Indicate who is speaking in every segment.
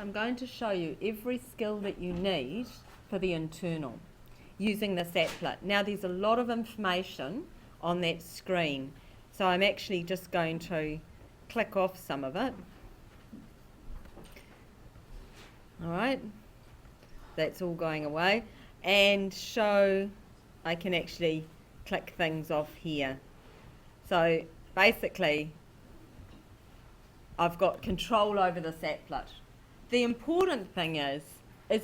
Speaker 1: I'm going to show you every skill that you need for the internal using this applet. Now there's a lot of information on that screen, so I'm actually just going to click off some of it. Alright, that's all going away, and show I can actually click things off here. So basically I've got control over this applet. The important thing is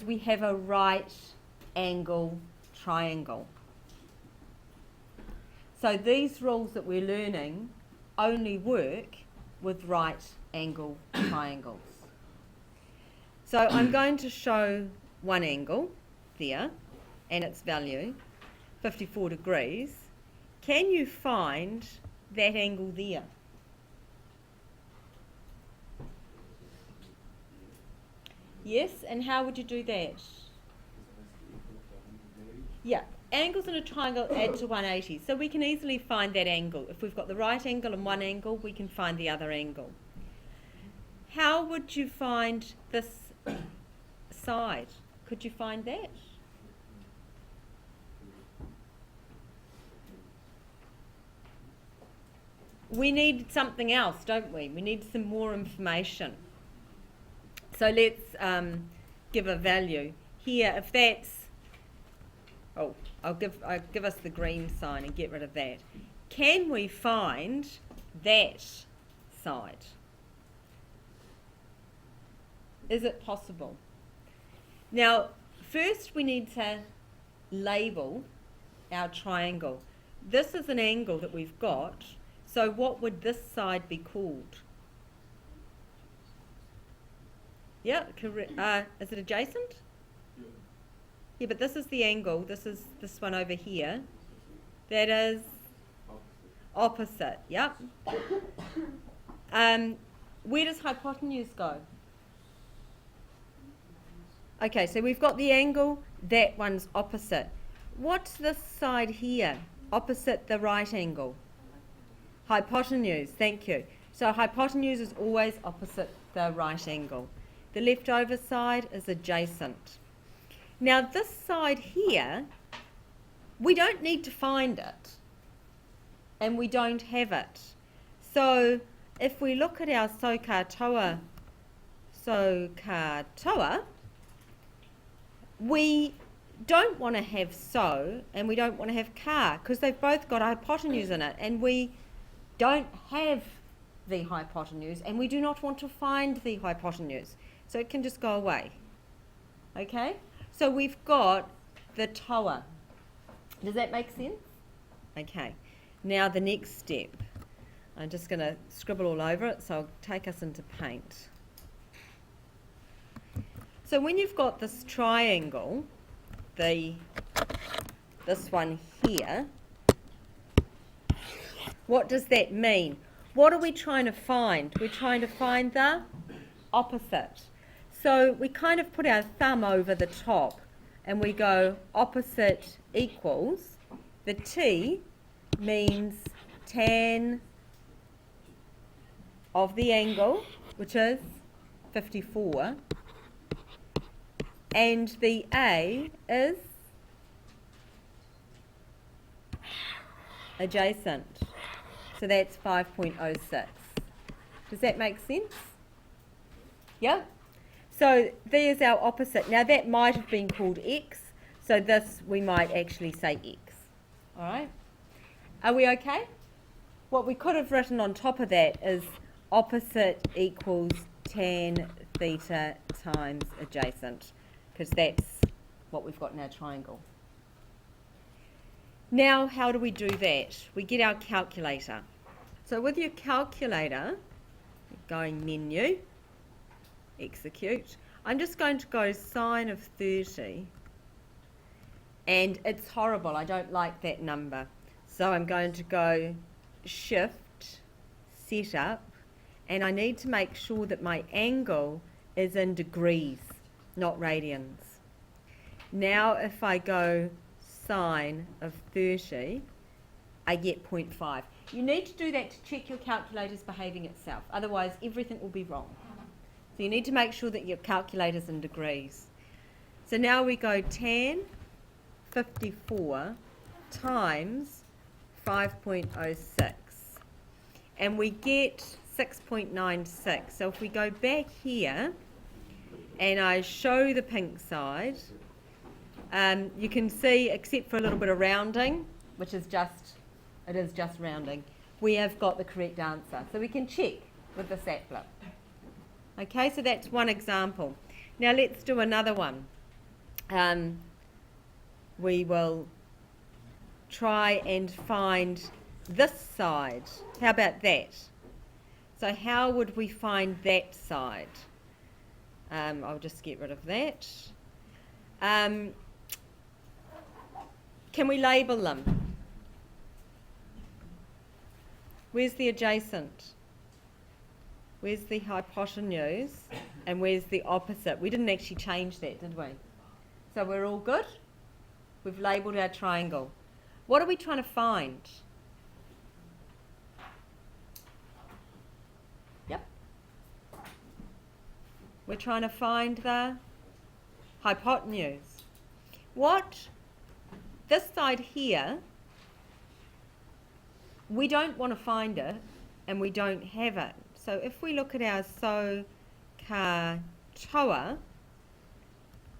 Speaker 1: we have a right angle triangle. So these rules that we're learning only work with right angle triangles. So I'm going to show one angle there and its value, 54 degrees. Can you find that angle there? Yes, and how would you do that? Yeah, angles in a triangle add to 180, so we can easily find that angle. If we've got the right angle and one angle, we can find the other angle. How would you find this side? Could you find that? We need something else, don't we? We need some more information. So let's give a value. Here, if that's, I'll give us the green sign and get rid of that. Can we find that side? Is it possible? Now, first we need to label our triangle. This is an angle that we've got, so what would this side be called? Yeah, correct. Is it adjacent? Yeah, but this is the angle. This is this one over here. That is opposite. Yep. Where does hypotenuse go? Okay, so we've got the angle. That one's opposite. What's this side here? Opposite the right angle. Hypotenuse. Thank you. So hypotenuse is always opposite the right angle. The leftover side is adjacent. Now this side here, we don't need to find it, and we don't have it. So if we look at our SOHCAHTOA, we don't want to have so and we don't want to have car, because they've both got a hypotenuse in it, and we don't have the hypotenuse, and we do not want to find the hypotenuse. So it can just go away. Okay? So we've got the toa. Does that make sense? Okay. Now the next step. I'm just going to scribble all over it, so I'll take us into paint. So when you've got this triangle, this one here, what does that mean? What are we trying to find? We're trying to find the opposite. So we kind of put our thumb over the top and we go opposite equals, the T means tan of the angle, which is 54, and the A is adjacent. So that's 5.06. Does that make sense? Yeah? So there's our opposite. Now that might have been called X, so this we might actually say X. Alright? Are we okay? What we could have written on top of that is opposite equals tan theta times adjacent, because that's what we've got in our triangle. Now how do we do that? We get our calculator. So with your calculator, going menu, execute. I'm just going to go sine of 30, and it's horrible. I don't like that number. So I'm going to go shift, set up, and I need to make sure that my angle is in degrees, not radians. Now if I go sine of 30, I get 0.5. You need to do that to check your calculator's behaving itself, otherwise everything will be wrong. So you need to make sure that your calculator's in degrees. So now we go tan 54 times 5.06. And we get 6.96. So if we go back here and I show the pink side, you can see, except for a little bit of rounding, which is just rounding, we have got the correct answer. So we can check with the sat flip. Okay, so that's one example. Now let's do another one. We will try and find this side. How about that? So how would we find that side? I'll just get rid of that. Can we label them? Where's the adjacent? Where's the hypotenuse? And where's the opposite? We didn't actually change that, did we? So we're all good? We've labelled our triangle. What are we trying to find? Yep. We're trying to find the hypotenuse. This side here, we don't want to find it and we don't have it. So if we look at our SOHCAHTOA,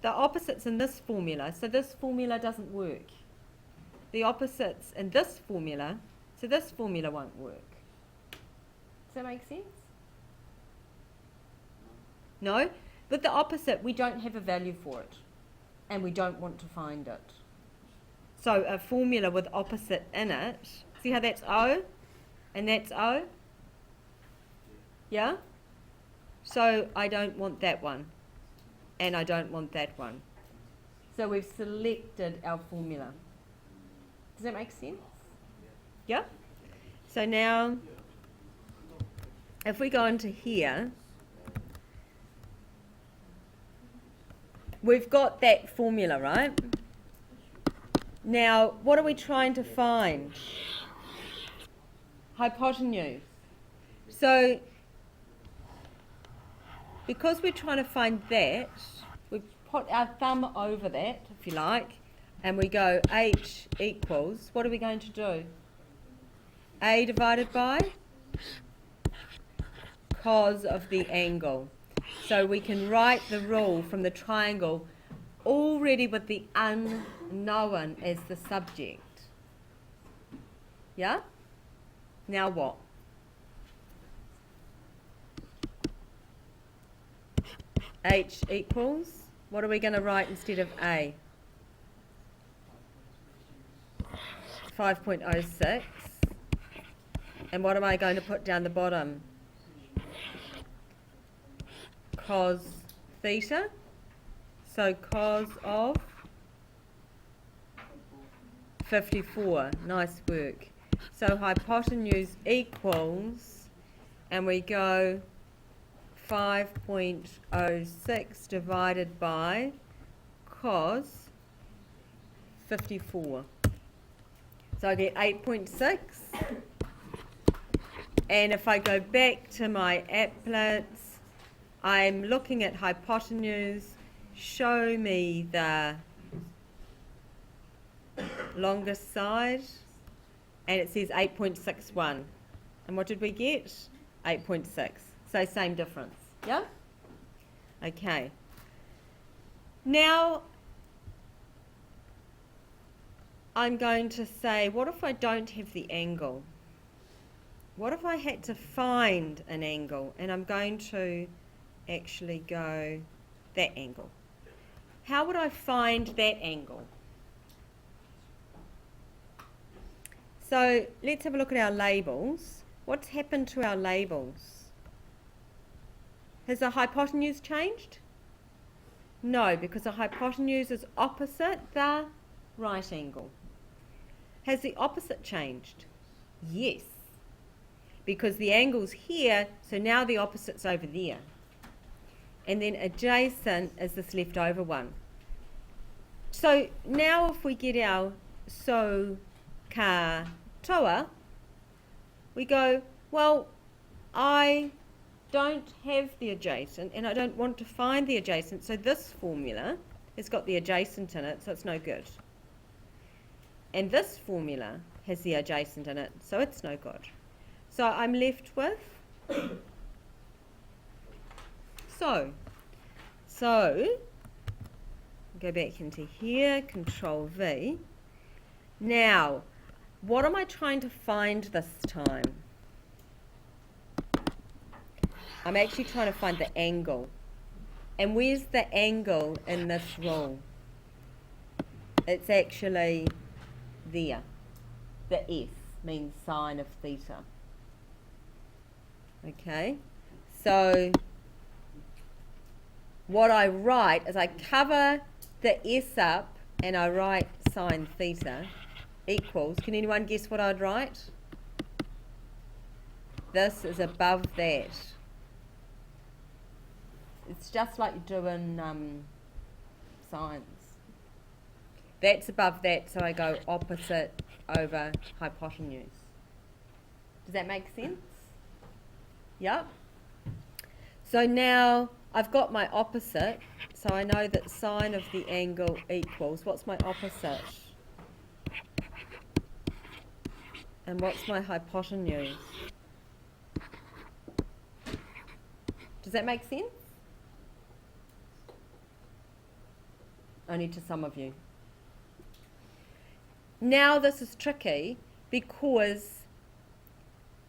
Speaker 1: the opposites in this formula, so this formula doesn't work. The opposites in this formula, so this formula won't work. Does that make sense? No? With the opposite, we don't have a value for it, and we don't want to find it. So a formula with opposite in it, see how that's O, and that's O? Yeah? So I don't want that one, and I don't want that one. So we've selected our formula. Does that make sense? Yeah? So now, if we go into here, we've got that formula, right? Now, what are we trying to find? Hypotenuse. So, because we're trying to find that, we put our thumb over that, if you like, and we go H equals, what are we going to do? A divided by cos of the angle. So we can write the rule from the triangle already with the unknown as the subject. Yeah? Now what? H equals, what are we going to write instead of A? 5.06. And what am I going to put down the bottom? Cos theta. So cos of 54. Nice work. So hypotenuse equals, and we go 5.06 divided by cos 54. So I get 8.6. And if I go back to my applets, I'm looking at hypotenuse. Show me the longest side. And it says 8.61. And what did we get? 8.6. So same difference. Yeah? Okay. Now, I'm going to say, what if I don't have the angle? What if I had to find an angle? And I'm going to actually go that angle. How would I find that angle? So let's have a look at our labels. What's happened to our labels? Has the hypotenuse changed? No, because the hypotenuse is opposite the right angle. Has the opposite changed? Yes, because the angle's here, so now the opposite's over there. And then adjacent is this leftover one. So now if we get our SOHCAHTOA, we go, well, I don't have the adjacent, and I don't want to find the adjacent, so this formula has got the adjacent in it, so it's no good. And this formula has the adjacent in it, so it's no good. So I'm left with so go back into here, Control V. Now, what am I trying to find this time? I'm actually trying to find the angle. And where's the angle in this rule? It's actually there. The S means sine of theta. Okay, so what I write is I cover the S up and I write sine theta equals, can anyone guess what I'd write? This is above that. It's just like doing sines. That's above that, so I go opposite over hypotenuse. Does that make sense? Yep. So now I've got my opposite, so I know that sine of the angle equals, what's my opposite? And what's my hypotenuse? Does that make sense? Only to some of you. Now this is tricky because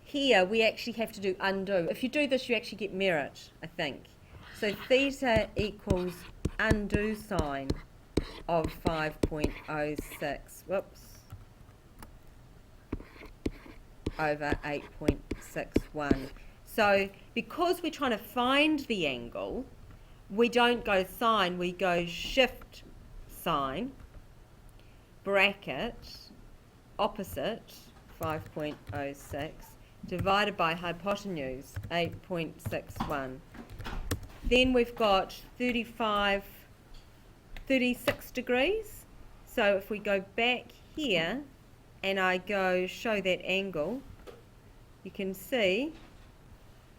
Speaker 1: here we actually have to do undo. If you do this, you actually get merit, I think. So theta equals undo sine of 5.06, whoops, over 8.61. So because we're trying to find the angle, we don't go sine, we go shift sine, bracket, opposite, 5.06, divided by hypotenuse, 8.61. Then we've got 36 degrees. So if we go back here and I go show that angle, you can see,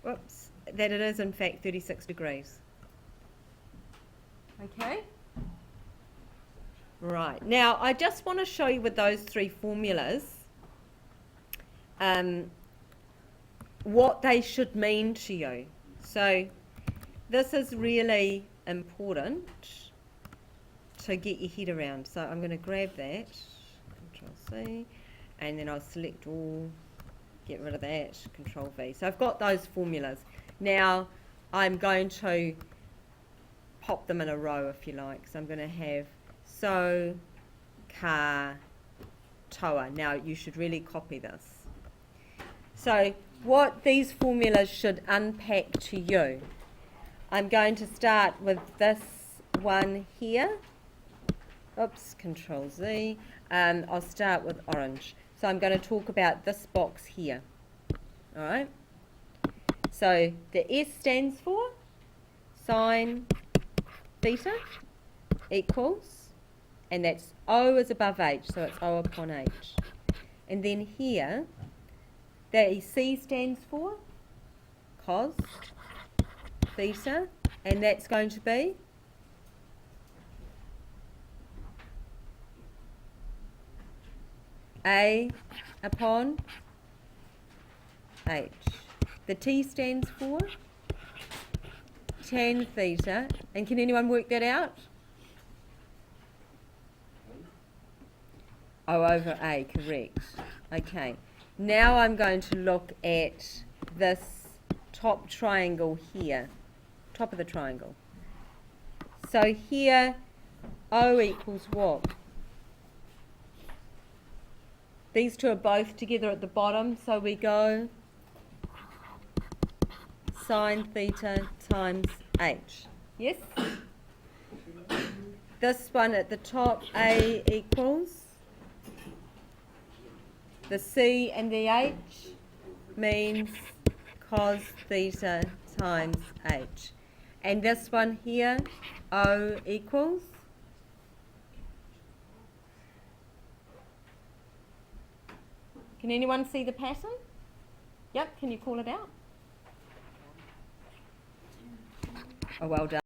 Speaker 1: whoops, that it is in fact 36 degrees. Okay? Right, now I just want to show you with those three formulas what they should mean to you. So this is really important to get your head around. So I'm going to grab that, Control C, and then I'll select all, get rid of that, Control V. So I've got those formulas. Now I'm going to pop them in a row if you like. So I'm going to have so, car, toa. Now you should really copy this. So what these formulas should unpack to you, I'm going to start with this one here. Oops, Control Z. I'll start with orange. So I'm going to talk about this box here. All right. So the S stands for sine theta equals, and that's O is above H, so it's O upon H. And then here, the C stands for cos theta, and that's going to be A upon H. The T stands for tan theta, and can anyone work that out? O over A, correct. Okay, now I'm going to look at this top triangle here, top of the triangle. So here, O equals what? These two are both together at the bottom, so we go sine theta times H. Yes? This one at the top, A equals, the C and the H means cos theta times H. And this one here, O equals, can anyone see the pattern? Yep, can you call it out? Oh, well done.